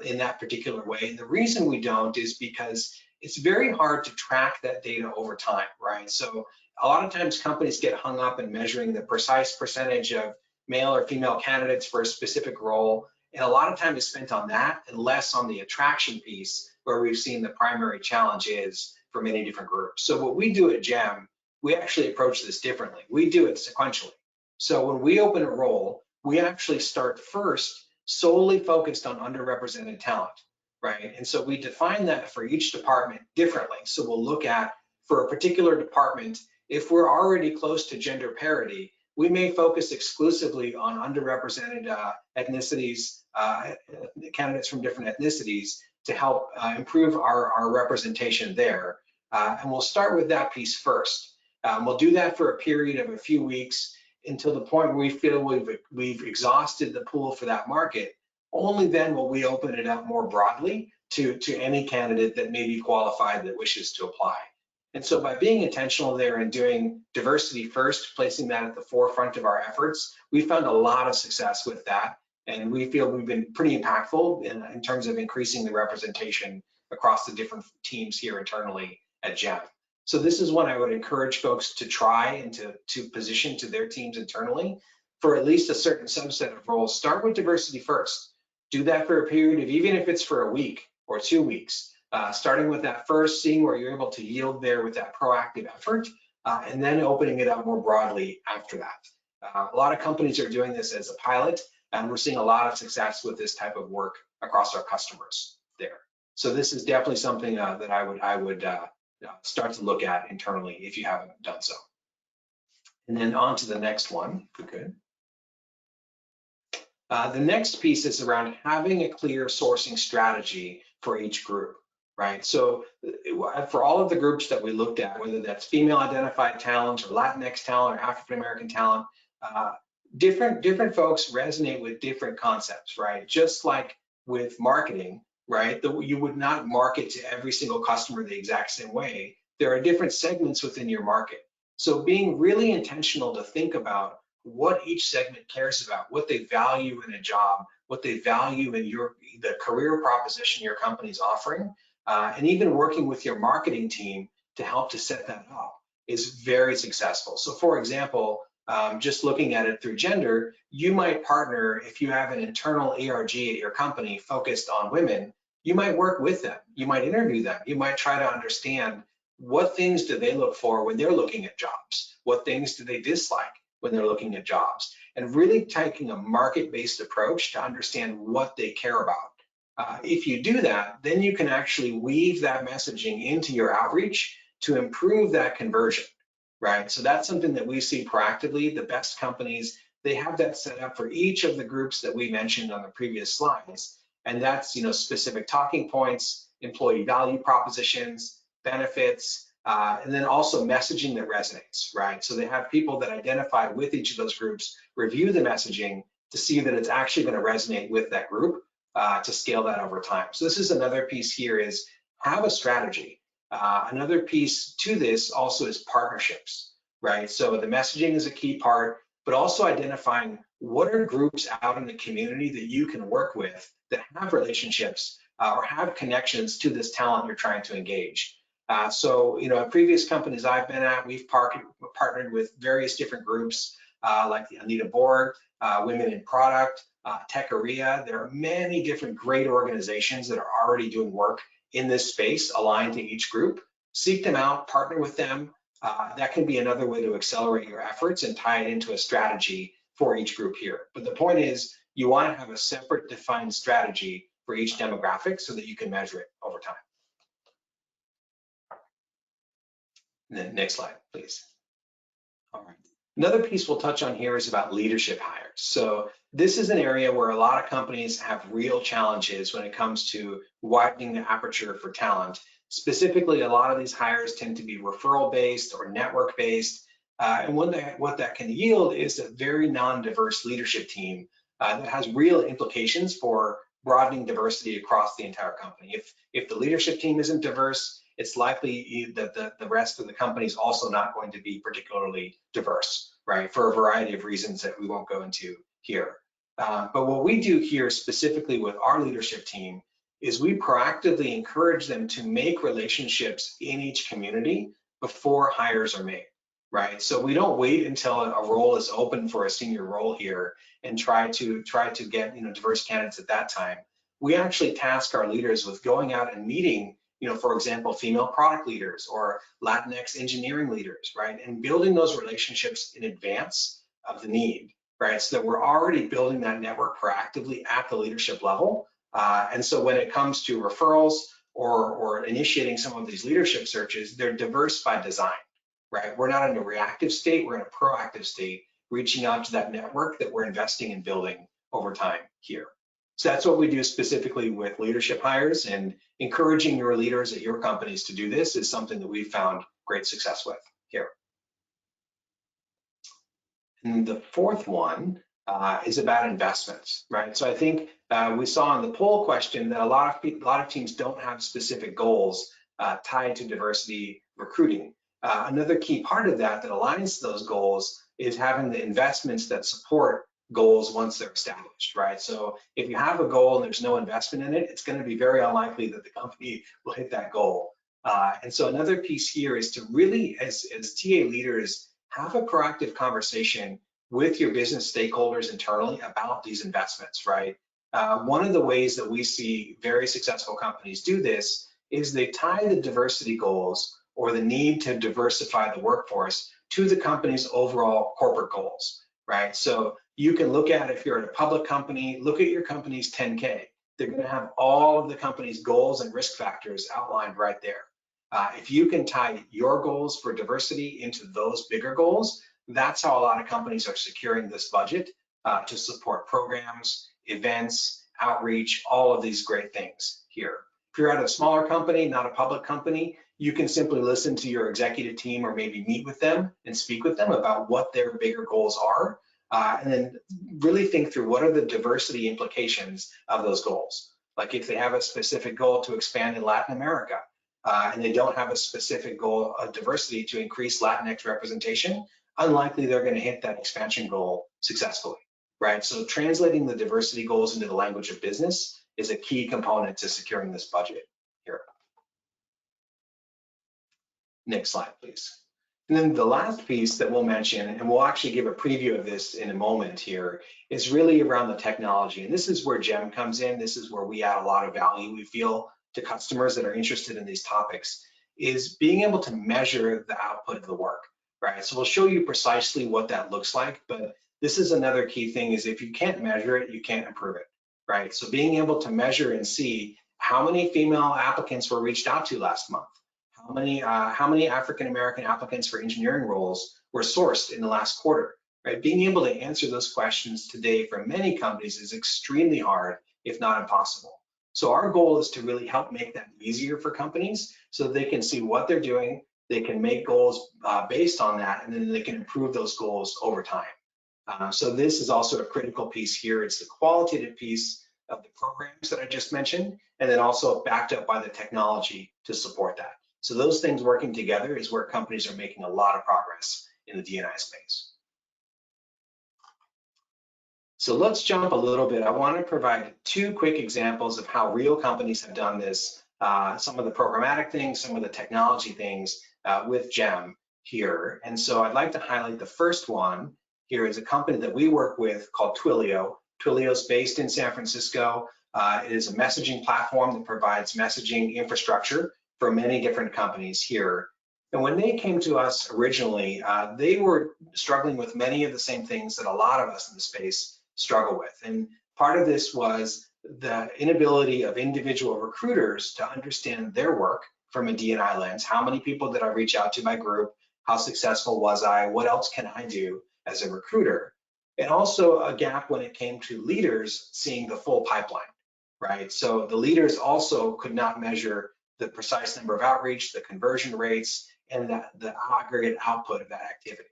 [SPEAKER 3] in that particular way. And the reason we don't is because it's very hard to track that data over time, right? So a lot of times companies get hung up in measuring the precise percentage of male or female candidates for a specific role. And a lot of time is spent on that and less on the attraction piece, where we've seen the primary challenge is for many different groups. So what we do at GEM, we actually approach this differently. We do it sequentially. So when we open a role, we actually start first solely focused on underrepresented talent, right? And so we define that for each department differently. So we'll look at, for a particular department, if we're already close to gender parity, we may focus exclusively on underrepresented ethnicities, candidates from different ethnicities to help improve our representation there. And we'll start with that piece first. We'll do that for a period of a few weeks until the point where we feel we've exhausted the pool for that market. Only then will we open it up more broadly to any candidate that may be qualified that wishes to apply. And so by being intentional there and doing diversity first, placing that at the forefront of our efforts, we found a lot of success with that. And we feel we've been pretty impactful in terms of increasing the representation across the different teams here internally at GEM. So this is one I would encourage folks to try and to position to their teams internally for at least a certain subset of roles. Start with diversity first. Do that for a period of, even if it's for a week or 2 weeks, starting with that first, seeing where you're able to yield there with that proactive effort, and then opening it up more broadly after that. A lot of companies are doing this as a pilot, and we're seeing a lot of success with this type of work across our customers there. So this is definitely something that I would start to look at internally if you haven't done so. And then on to the next one, if we could. The next piece is around having a clear sourcing strategy for each group, right? So for all of the groups that we looked at, whether that's female identified talent or Latinx talent or African American talent, different folks resonate with different concepts, right? Just like with marketing, right? You would not market to every single customer the exact same way. There are different segments within your market. So being really intentional to think about what each segment cares about, what they value in a job, what they value in the career proposition your company's offering, and even working with your marketing team to help to set that up is very successful. So for example, just looking at it through gender, you might partner, if you have an internal ARG at your company focused on women, you might work with them, you might interview them, you might try to understand what things do they look for when they're looking at jobs, what things do they dislike when they're looking at jobs, and really taking a market-based approach to understand what they care about. If you do that, then you can actually weave that messaging into your outreach to improve that conversion, right? So that's something that we see proactively. The best companies, they have that set up for each of the groups that we mentioned on the previous slides. And that's, specific talking points, employee value propositions, benefits, and then also messaging that resonates, right? So they have people that identify with each of those groups, review the messaging to see that it's actually going to resonate with that group to scale that over time. So this is another piece here, is have a strategy. Another piece to this also is partnerships, right? So the messaging is a key part, but also identifying what are groups out in the community that you can work with that have relationships or have connections to this talent you're trying to engage. So, at previous companies I've been at, we've partnered with various different groups like the Anita Borg, Women in Product, Tech-Area. There are many different great organizations that are already doing work in this space aligned to each group. Seek them out, partner with them. That can be another way to accelerate your efforts and tie it into a strategy for each group here. But the point is, you want to have a separate defined strategy for each demographic so that you can measure it over time. And then next slide, please. All right. Another piece we'll touch on here is about leadership hires. So This is an area where a lot of companies have real challenges when it comes to widening the aperture for talent. Specifically, a lot of these hires tend to be referral-based or network-based, and what that can yield is a very non-diverse leadership team that has real implications for broadening diversity across the entire company. If the leadership team isn't diverse, it's likely that the rest of the company is also not going to be particularly diverse, right? For a variety of reasons that we won't go into here. But what we do here specifically with our leadership team is we proactively encourage them to make relationships in each community before hires are made, right? So we don't wait until a role is open for a senior role here and try to get diverse candidates at that time. We actually task our leaders with going out and meeting, for example, female product leaders or Latinx engineering leaders, right? And building those relationships in advance of the need, right? So that we're already building that network proactively at the leadership level. And so when it comes to referrals or initiating some of these leadership searches, they're diverse by design, right? We're not in a reactive state, we're in a proactive state, reaching out to that network that we're investing in building over time here. So that's what we do specifically with leadership hires, and encouraging your leaders at your companies to do this is something that we've found great success with here. And the fourth one is about investments, right? So I think we saw in the poll question that a lot of teams don't have specific goals tied to diversity recruiting. Another key part of that aligns to those goals is having the investments that support goals once they're established, right? So if you have a goal and there's no investment in it, it's going to be very unlikely that the company will hit that goal. And so another piece here is to really, as TA leaders, have a proactive conversation with your business stakeholders internally about these investments, right? One of the ways that we see very successful companies do this is they tie the diversity goals or the need to diversify the workforce to the company's overall corporate goals, right? So you can look at, if you're at a public company, look at your company's 10K. They're going to have all of the company's goals and risk factors outlined right there. If you can tie your goals for diversity into those bigger goals, that's how a lot of companies are securing this budget to support programs, events, outreach, all of these great things here. If you're at a smaller company, not a public company, you can simply listen to your executive team or maybe meet with them and speak with them about what their bigger goals are, and then really think through what are the diversity implications of those goals. Like if they have a specific goal to expand in Latin America, and they don't have a specific goal of diversity to increase Latinx representation, unlikely they're going to hit that expansion goal successfully, right? So translating the diversity goals into the language of business is a key component to securing this budget here. Next slide, please. And then the last piece that we'll mention, and we'll actually give a preview of this in a moment here, is really around the technology. And this is where GEM comes in. This is where we add a lot of value, we feel, to customers that are interested in these topics, is being able to measure the output of the work, right? So we'll show you precisely what that looks like, but this is another key thing, is if you can't measure it, you can't improve it, right? So being able to measure and see how many female applicants were reached out to last month, how many African-American applicants for engineering roles were sourced in the last quarter, right? Being able to answer those questions today for many companies is extremely hard, if not impossible. So our goal is to really help make that easier for companies so that they can see what they're doing, they can make goals based on that, and then they can improve those goals over time. So this is also a critical piece here. It's the qualitative piece of the programs that I just mentioned, and then also backed up by the technology to support that. So those things working together is where companies are making a lot of progress in the D&I space. So let's jump a little bit. I want to provide two quick examples of how real companies have done this, some of the programmatic things, some of the technology things with GEM here. And so I'd like to highlight the first one. Here is a company that we work with called Twilio. Twilio is based in San Francisco. It is a messaging platform that provides messaging infrastructure for many different companies here. And when they came to us originally, they were struggling with many of the same things that a lot of us in the space struggle with. And part of this was the inability of individual recruiters to understand their work from a D&I lens. How many people did I reach out to my group? How successful was I? What else can I do as a recruiter? and also a gap when it came to leaders seeing the full pipeline, right? So the leaders also could not measure the precise number of outreach, the conversion rates, and the aggregate output of that activity.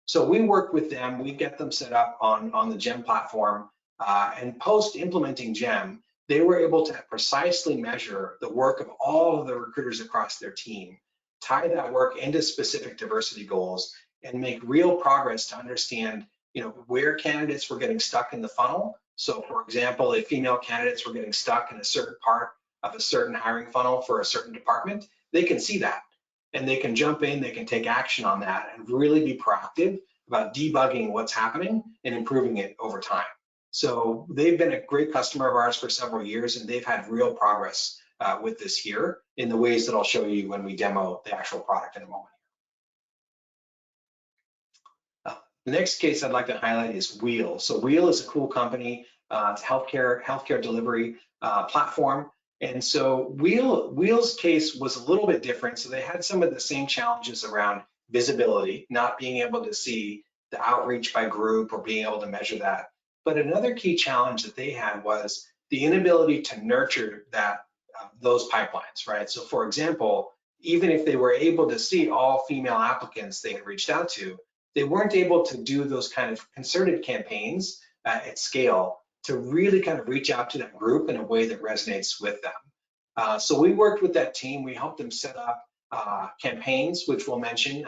[SPEAKER 3] So we work with them, we get them set up on the GEM platform, and post implementing GEM, they were able to precisely measure the work of all of the recruiters across their team, tie that work into specific diversity goals, and make real progress to understand, where candidates were getting stuck in the funnel. So for example, if female candidates were getting stuck in a certain part of a certain hiring funnel for a certain department, they can see that and they can jump in, they can take action on that and really be proactive about debugging what's happening and improving it over time. So they've been a great customer of ours for several years, and they've had real progress with this here in the ways that I'll show you when we demo the actual product in a moment. The next case I'd like to highlight is Wheel. So Wheel is a cool company. It's a healthcare delivery platform. And so Wheel's case was a little bit different. So they had some of the same challenges around visibility, not being able to see the outreach by group or being able to measure that. But another key challenge that they had was the inability to nurture those pipelines, right? So for example, even if they were able to see all female applicants they had reached out to, they weren't able to do those kind of concerted campaigns at scale to really kind of reach out to that group in a way that resonates with them. So we worked with that team. We helped them set up campaigns, which we'll mention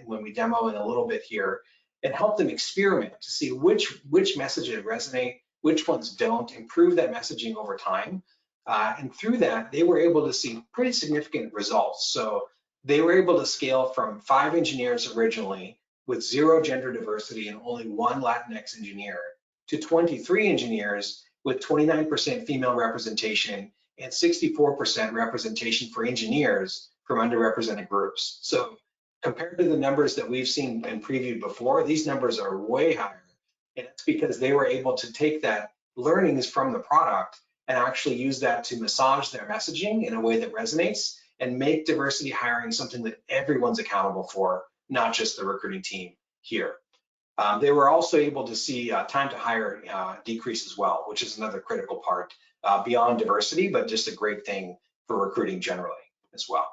[SPEAKER 3] when we demo in a little bit here, and help them experiment to see which messages resonate, which ones don't, improve that messaging over time. And through that, they were able to see pretty significant results. So they were able to scale from 5 engineers originally with 0 gender diversity and only 1 Latinx engineer to 23 engineers with 29% female representation and 64% representation for engineers from underrepresented groups. So compared to the numbers that we've seen and previewed before, these numbers are way higher. And it's because they were able to take that learnings from the product and actually use that to massage their messaging in a way that resonates and make diversity hiring something that everyone's accountable for, not just the recruiting team here. They were also able to see time to hire decrease as well, which is another critical part beyond diversity, but just a great thing for recruiting generally as well.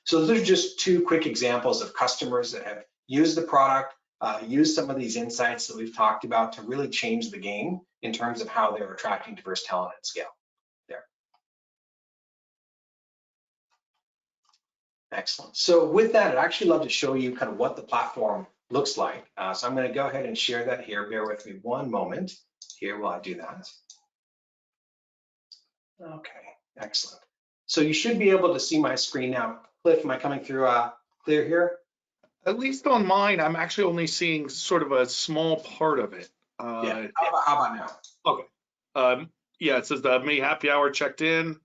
[SPEAKER 3] So those are just 2 quick examples of customers that have used the product, used some of these insights that we've talked about to really change the game in terms of how they're attracting diverse talent at scale. There. Excellent. So with that, I'd actually love to show you kind of what the platform looks like. So I'm going to go ahead and share that here. Bear with me one moment here while I do that. Okay, excellent. So you should be able to see my screen now. Cliff, am I coming through clear here?
[SPEAKER 2] At least on mine, I'm actually only seeing sort of a small part of it.
[SPEAKER 3] Yeah. How about now?
[SPEAKER 2] Okay. Yeah, it says the May happy hour checked in.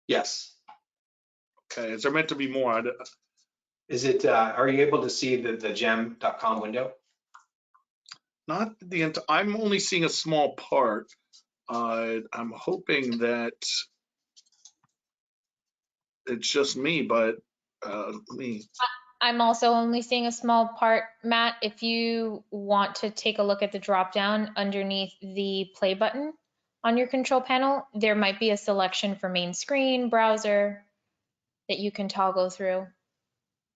[SPEAKER 3] Yes.
[SPEAKER 2] Okay, is there meant to be more?
[SPEAKER 3] Is it, are you able to see the gem.com window?
[SPEAKER 2] Not the end. I'm only seeing a small part. I'm hoping that it's just me, but let me.
[SPEAKER 1] I'm also only seeing a small part, Matt. If you want to take a look at the drop down underneath the play button on your control panel, there might be a selection for main screen, browser that you can toggle through.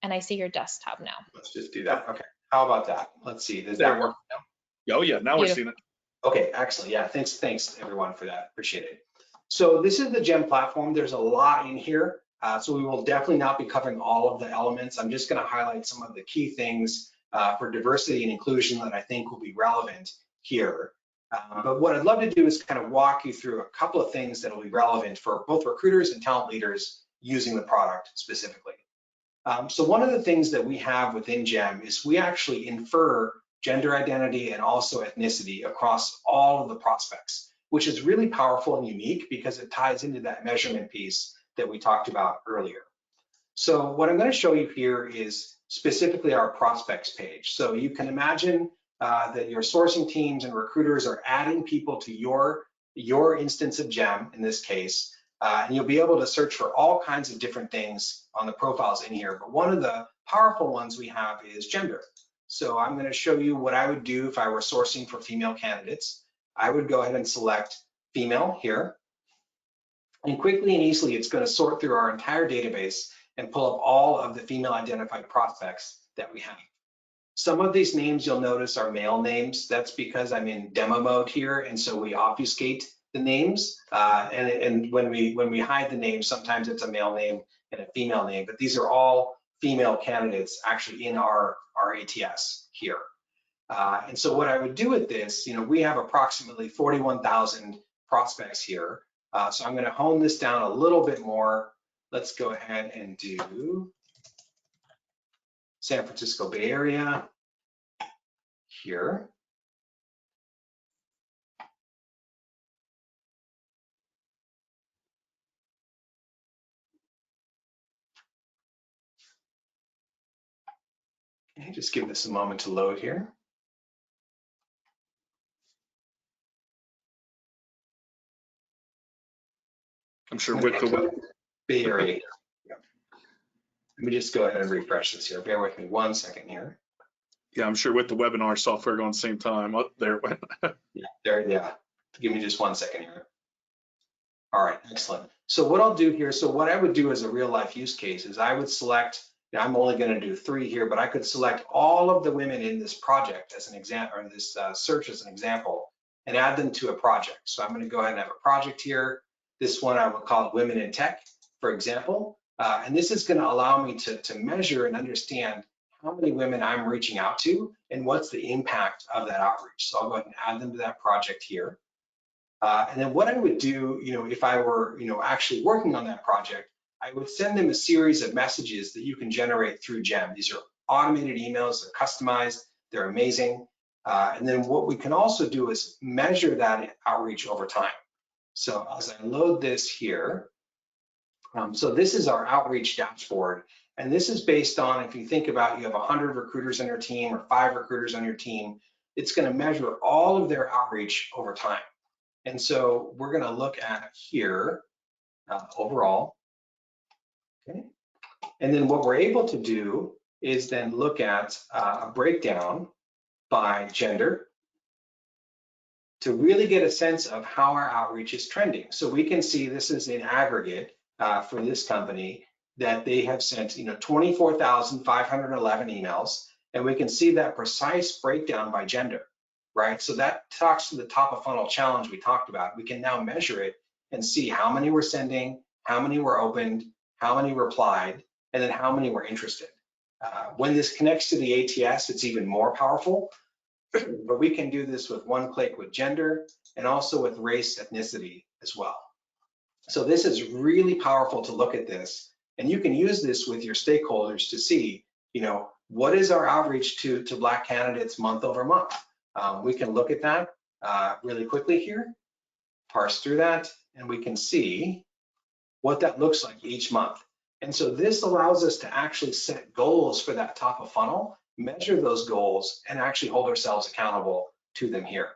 [SPEAKER 1] And I see your desktop now.
[SPEAKER 3] Let's just do that. Okay. How about that? Let's see. Does that work now?
[SPEAKER 2] Oh yeah, now we're seeing it.
[SPEAKER 3] Okay, excellent. Yeah, thanks everyone for that. Appreciate it. So this is the GEM platform. There's a lot in here. So we will definitely not be covering all of the elements. I'm just going to highlight some of the key things for diversity and inclusion that I think will be relevant here. But what I'd love to do is kind of walk you through a couple of things that will be relevant for both recruiters and talent leaders using the product specifically. So one of the things that we have within GEM is we actually infer gender identity and also ethnicity across all of the prospects, which is really powerful and unique because it ties into that measurement piece that we talked about earlier. So what I'm going to show you here is specifically our prospects page. So you can imagine that your sourcing teams and recruiters are adding people to your instance of GEM in this case, and you'll be able to search for all kinds of different things on the profiles in here. But one of the powerful ones we have is gender. So I'm going to show you what I would do if I were sourcing for female candidates. I would go ahead and select female here. And quickly and easily, it's going to sort through our entire database and pull up all of the female identified prospects that we have. Some of these names you'll notice are male names. That's because I'm in demo mode here, and so we obfuscate the names. And when we hide the name, sometimes it's a male name and a female name, but these are all female candidates actually in our ATS here. And so what I would do with this, we have approximately 41,000 prospects here. So I'm going to hone this down a little bit more. Let's go ahead and do San Francisco Bay Area here. Okay, just give this a moment to load here.
[SPEAKER 2] I'm sure with the
[SPEAKER 3] Bay Area. Yep. Let me just go ahead and refresh this here. Bear with me 1 second here.
[SPEAKER 2] Yeah, I'm sure with the webinar software going at the same time. Oh, there it went.
[SPEAKER 3] Yeah. Give me just 1 second here. All right, excellent. So what I'll do here, so what I would do as a real life use case is I would select, I'm only going to do 3 here, but I could select all of the women in this project as an example, or this search as an example, and add them to a project. So I'm going to go ahead and have a project here. This one I would call it Women in Tech, for example. And this is going to allow me to measure and understand how many women I'm reaching out to and what's the impact of that outreach. So I'll go ahead and add them to that project here. And then what I would do, if I were, actually working on that project, I would send them a series of messages that you can generate through GEM. These are automated emails, they're customized, they're amazing. And then what we can also do is measure that outreach over time. So as I load this here, so this is our outreach dashboard. And this is based on, if you think about, you have 100 recruiters on your team or 5 recruiters on your team, it's going to measure all of their outreach over time. And so we're going to look at here overall. Okay. And then what we're able to do is then look at a breakdown by gender to really get a sense of how our outreach is trending. So we can see this is in aggregate for this company that they have sent 24,511 emails, and we can see that precise breakdown by gender, right? So that talks to the top of funnel challenge we talked about. We can now measure it and see how many we're sending, how many were opened, how many replied, and then how many were interested. When this connects to the ATS, it's even more powerful, but we can do this with one click with gender and also with race, ethnicity as well. So this is really powerful to look at this, and you can use this with your stakeholders to see, what is our outreach to Black candidates month over month. We can look at that really quickly here, parse through that, and we can see what that looks like each month. And so this allows us to actually set goals for that top of funnel, measure those goals, and actually hold ourselves accountable to them here.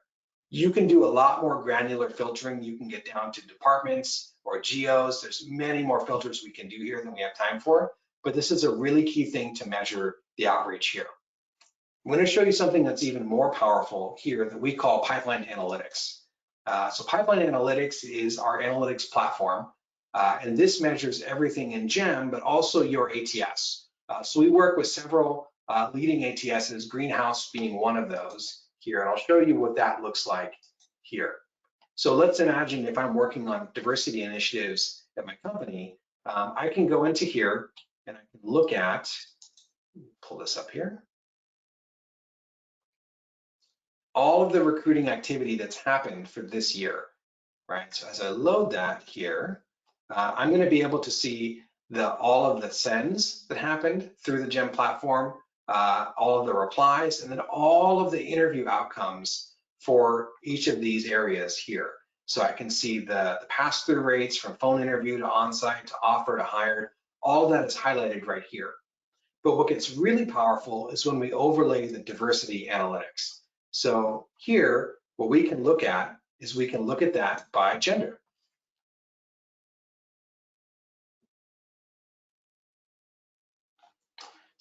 [SPEAKER 3] You can do a lot more granular filtering. You can get down to departments or geos. There's many more filters we can do here than we have time for, but this is a really key thing to measure the outreach here. I'm going to show you something that's even more powerful here that we call pipeline analytics. So pipeline analytics is our analytics platform, and this measures everything in GEM, but also your ATS. So we work with several leading ATSs, Greenhouse being one of those here, and I'll show you what that looks like here. So let's imagine if I'm working on diversity initiatives at my company, I can go into here and I can look at, pull this up here, all of the recruiting activity that's happened for this year, right? So as I load that here, I'm going to be able to see all of the sends that happened through the GEM platform, all of the replies, and then all of the interview outcomes for each of these areas here. So I can see the pass-through rates from phone interview to on-site to offer to hired. All of that is highlighted right here. But what gets really powerful is when we overlay the diversity analytics. So here, what we can look at is we can look at that by gender.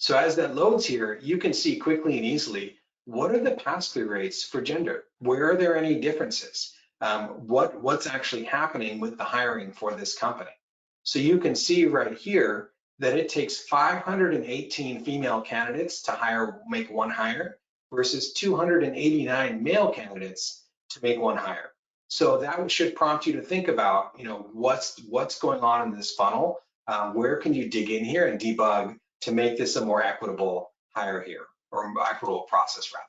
[SPEAKER 3] So as that loads here, you can see quickly and easily, what are the pass-through rates for gender? Where are there any differences? What's actually happening with the hiring for this company? So you can see right here that it takes 518 female candidates to make one hire versus 289 male candidates to make one hire. So that should prompt you to think about, what's going on in this funnel? Where can you dig in here and debug to make this a more equitable hire here, or equitable process rather?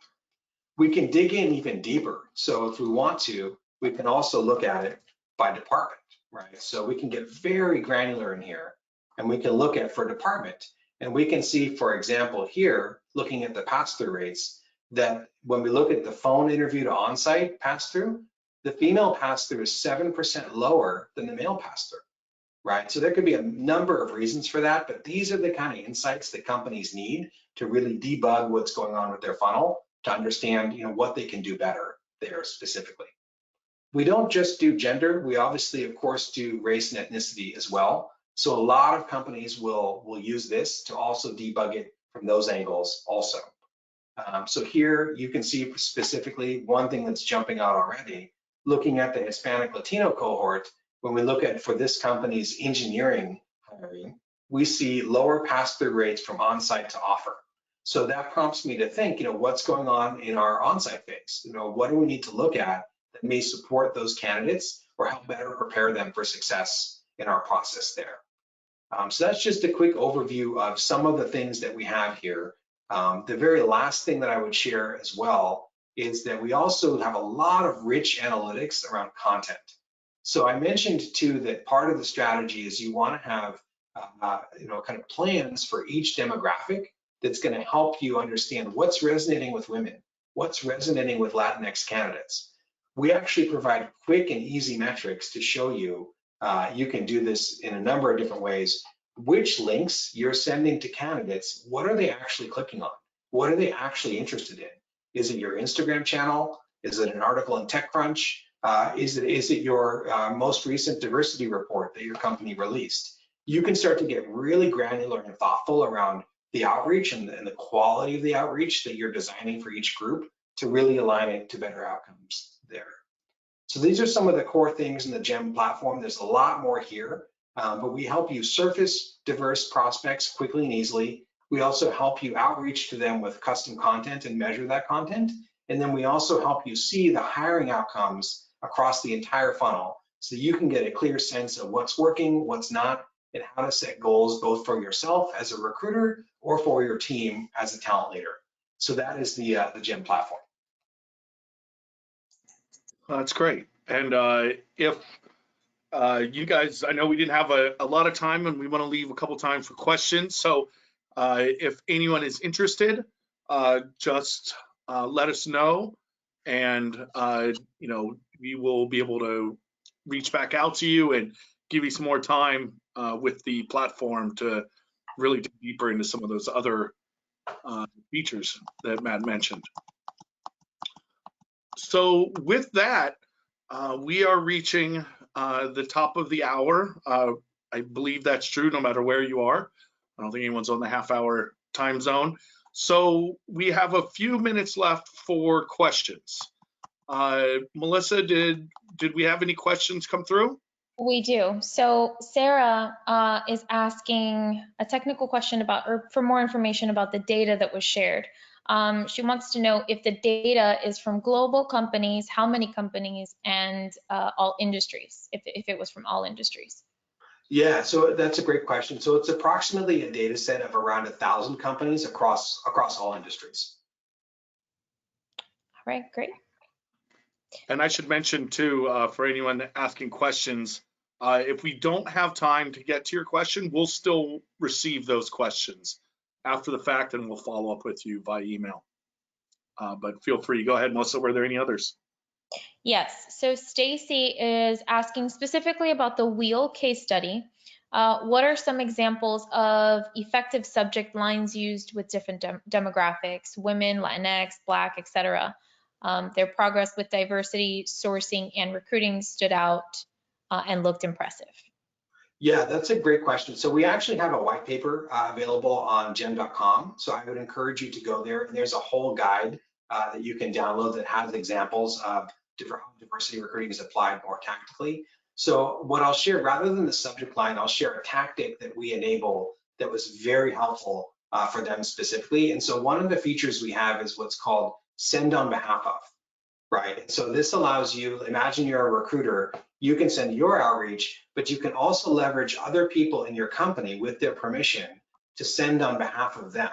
[SPEAKER 3] We can dig in even deeper. So if we want to, we can also look at it by department, right? So we can get very granular in here, and we can look at for department, and we can see, for example, here, looking at the pass-through rates, that when we look at the phone interview to on-site pass-through, the female pass-through is 7% lower than the male pass-through, right? So there could be a number of reasons for that, but these are the kind of insights that companies need to really debug what's going on with their funnel, to understand, what they can do better there specifically. We don't just do gender. We obviously, of course, do race and ethnicity as well. So a lot of companies will use this to also debug it from those angles also. So here you can see specifically one thing that's jumping out already, looking at the Hispanic Latino cohort. When we look at for this company's engineering hiring, we see lower pass-through rates from on-site to offer. So that prompts me to think, what's going on in our on-site phase? What do we need to look at that may support those candidates or help better prepare them for success in our process there? So that's just a quick overview of some of the things that we have here. The very last thing that I would share as well is that we also have a lot of rich analytics around content. So I mentioned too that part of the strategy is you want to have kind of plans for each demographic that's going to help you understand what's resonating with women, what's resonating with Latinx candidates. We actually provide quick and easy metrics to show you, you can do this in a number of different ways, which links you're sending to candidates, what are they actually clicking on? What are they actually interested in? Is it your Instagram channel? Is it an article in TechCrunch? Is it your most recent diversity report that your company released? You can start to get really granular and thoughtful around the outreach and the quality of the outreach that you're designing for each group to really align it to better outcomes there. So these are some of the core things in the GEM platform. There's a lot more here, but we help you surface diverse prospects quickly and easily. We also help you outreach to them with custom content and measure that content. And then we also help you see the hiring outcomes across the entire funnel so you can get a clear sense of what's working, what's not, and how to set goals both for yourself as a recruiter or for your team as a talent leader. So that is the GEM platform.
[SPEAKER 2] That's great. And if you guys, I know we didn't have a lot of time and we want to leave a couple time for questions. So if anyone is interested, just let us know, and we will be able to reach back out to you and give you some more time with the platform to really dig deeper into some of those other features that Matt mentioned. So with that, we are reaching the top of the hour. I believe that's true no matter where you are. I don't think anyone's on the half-hour time zone. So we have a few minutes left for questions. Melissa, did we have any questions come through?
[SPEAKER 1] We do. So Sarah is asking a technical question about, or for more information about the data that was shared. She wants to know if the data is from global companies, how many companies, and all industries, if it was from all industries.
[SPEAKER 3] Yeah, so that's a great question. So it's approximately a data set of around 1,000 companies across all industries.
[SPEAKER 1] All right, great.
[SPEAKER 2] And I should mention too, for anyone asking questions, if we don't have time to get to your question, we'll still receive those questions after the fact, and we'll follow up with you via email. But feel free. Go ahead, Melissa. Were there any others?
[SPEAKER 1] Yes. So Stacy is asking specifically about the wheel case study. What are some examples of effective subject lines used with different demographics, women, Latinx, Black, etc.? Their progress with diversity, sourcing, and recruiting stood out and looked impressive.
[SPEAKER 3] Yeah, that's a great question. So we actually have a white paper available on gem.com. So I would encourage you to go there. And there's a whole guide that you can download that has examples of different how diversity recruiting is applied more tactically. So what I'll share, rather than the subject line, I'll share a tactic that we enable that was very helpful for them specifically. And so one of the features we have is what's called send on behalf of. Right. So this allows you, imagine you're a recruiter, you can send your outreach, but you can also leverage other people in your company with their permission to send on behalf of them.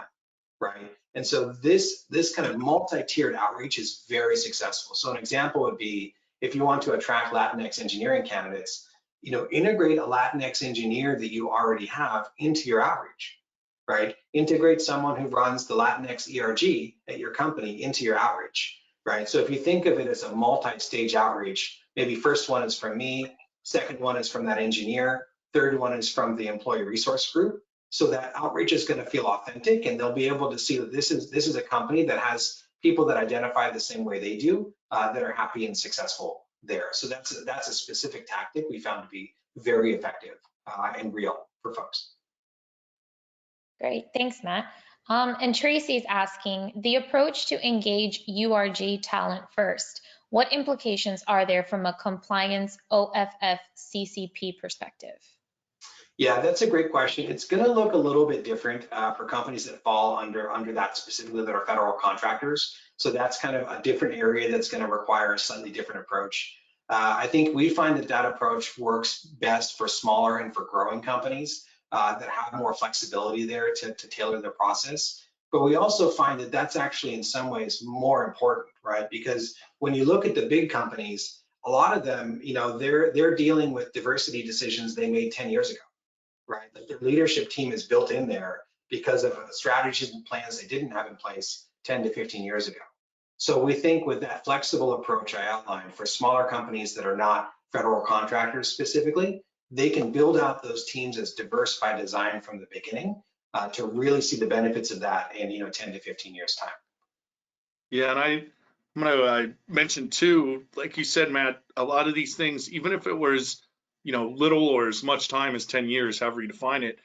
[SPEAKER 3] Right. And so this kind of multi-tiered outreach is very successful. So an example would be if you want to attract Latinx engineering candidates, integrate a Latinx engineer that you already have into your outreach. Right. Integrate someone who runs the Latinx ERG at your company into your outreach. Right. So if you think of it as a multi-stage outreach, maybe first one is from me, second one is from that engineer, third one is from the employee resource group. So that outreach is going to feel authentic, and they'll be able to see that this is a company that has people that identify the same way they do, that are happy and successful there. So that's a specific tactic we found to be very effective and real for folks.
[SPEAKER 1] Great, thanks, Matt. And Tracy's asking, the approach to engage URG talent first, what implications are there from a compliance OFF CCP perspective?
[SPEAKER 3] Yeah, that's a great question. It's going to look a little bit different for companies that fall under that specifically, that are federal contractors. So that's kind of a different area that's going to require a slightly different approach. I think we find that approach works best for smaller and for growing companies that have more flexibility there to tailor their process. But we also find that that's actually in some ways more important, right? Because when you look at the big companies, a lot of them, they're dealing with diversity decisions they made 10 years ago. Right, like their leadership team is built in there because of strategies and plans they didn't have in place 10 to 15 years ago. So we think with that flexible approach I outlined for smaller companies that are not federal contractors specifically, they can build out those teams as diverse by design from the beginning to really see the benefits of that in 10 to 15 years time.
[SPEAKER 2] Yeah, and I'm going to mention too, like you said, Matt, a lot of these things, even if it was little or as much time as 10 years, however you define it,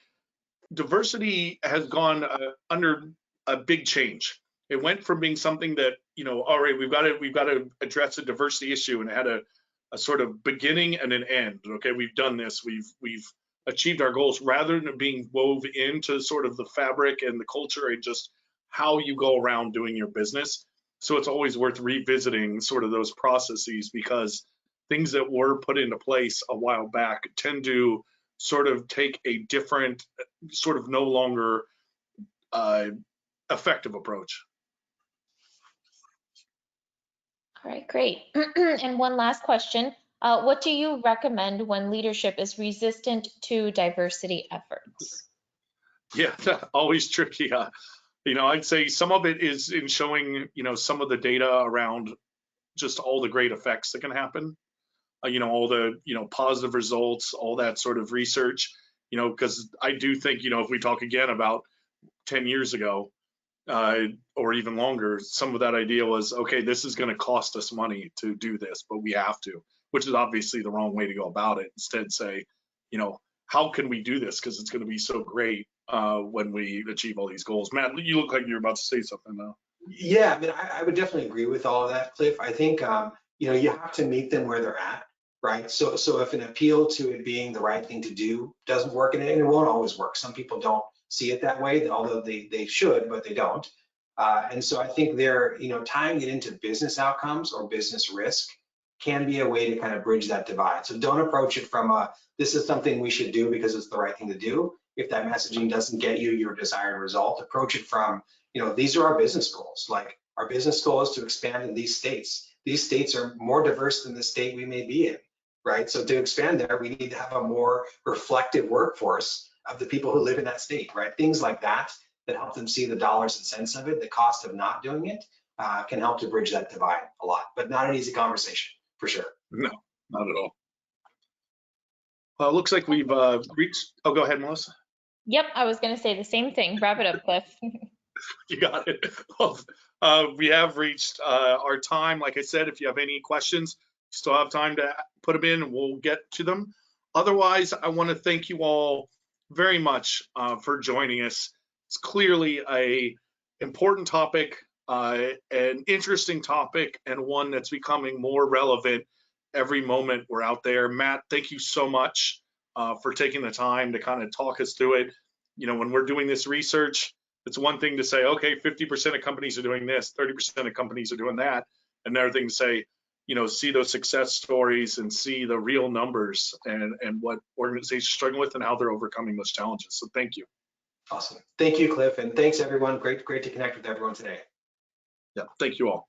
[SPEAKER 2] diversity has gone under a big change. It went from being something that, all right, we've got to address a diversity issue, and it had a sort of beginning and an end. Okay, we've done this, we've achieved our goals, rather than being woven into sort of the fabric and the culture and just how you go around doing your business. So it's always worth revisiting sort of those processes, because things that were put into place a while back tend to sort of take a different, sort of no longer effective approach.
[SPEAKER 1] All right, great. And one last question. What do you recommend when leadership is resistant to diversity efforts?
[SPEAKER 2] Yeah, always tricky. I'd say some of it is in showing, some of the data around just all the great effects that can happen. All the, positive results, all that sort of research, because I do think, if we talk again about 10 years ago or even longer, some of that idea was, okay, this is going to cost us money to do this, but we have to, which is obviously the wrong way to go about it. Instead, say, how can we do this? Because it's going to be so great when we achieve all these goals. Matt, you look like you're about to say something now.
[SPEAKER 3] Yeah, I mean, I would definitely agree with all of that, Cliff. I think, you have to meet them where they're at. Right. So if an appeal to it being the right thing to do doesn't work, and it won't always work. Some people don't see it that way, although they should, but they don't. And so I think they're, tying it into business outcomes or business risk can be a way to kind of bridge that divide. So don't approach it from this is something we should do because it's the right thing to do. If that messaging doesn't get you your desired result, approach it from, these are our business goals. Like, our business goal is to expand in these states. These states are more diverse than the state we may be in. Right. So to expand there, we need to have a more reflective workforce of the people who live in that state. Right. Things like that help them see the dollars and cents of it. The cost of not doing it can help to bridge that divide a lot, but not an easy conversation for sure.
[SPEAKER 2] No, not at all. Well, it looks like we've reached. Oh, go ahead, Melissa.
[SPEAKER 1] Yep, I was going to say the same thing. Wrap it up, Cliff.
[SPEAKER 2] You got it. Well, we have reached our time. Like I said, if you have any questions, you still have time to put them in and we'll get to them. Otherwise, I want to thank you all very much for joining us. It's clearly a important topic, an interesting topic, and one that's becoming more relevant every moment we're out there. Matt, thank you so much for taking the time to kind of talk us through it. You know, when we're doing this research, it's one thing to say, okay, 50% of companies are doing this, 30% of companies are doing that. Another thing to say, you know, see those success stories and see the real numbers and what organizations are struggling with and how they're overcoming those challenges. So thank you.
[SPEAKER 3] Awesome. Thank you, Cliff, and thanks everyone. Great to connect with everyone today.
[SPEAKER 2] Yeah, thank you all.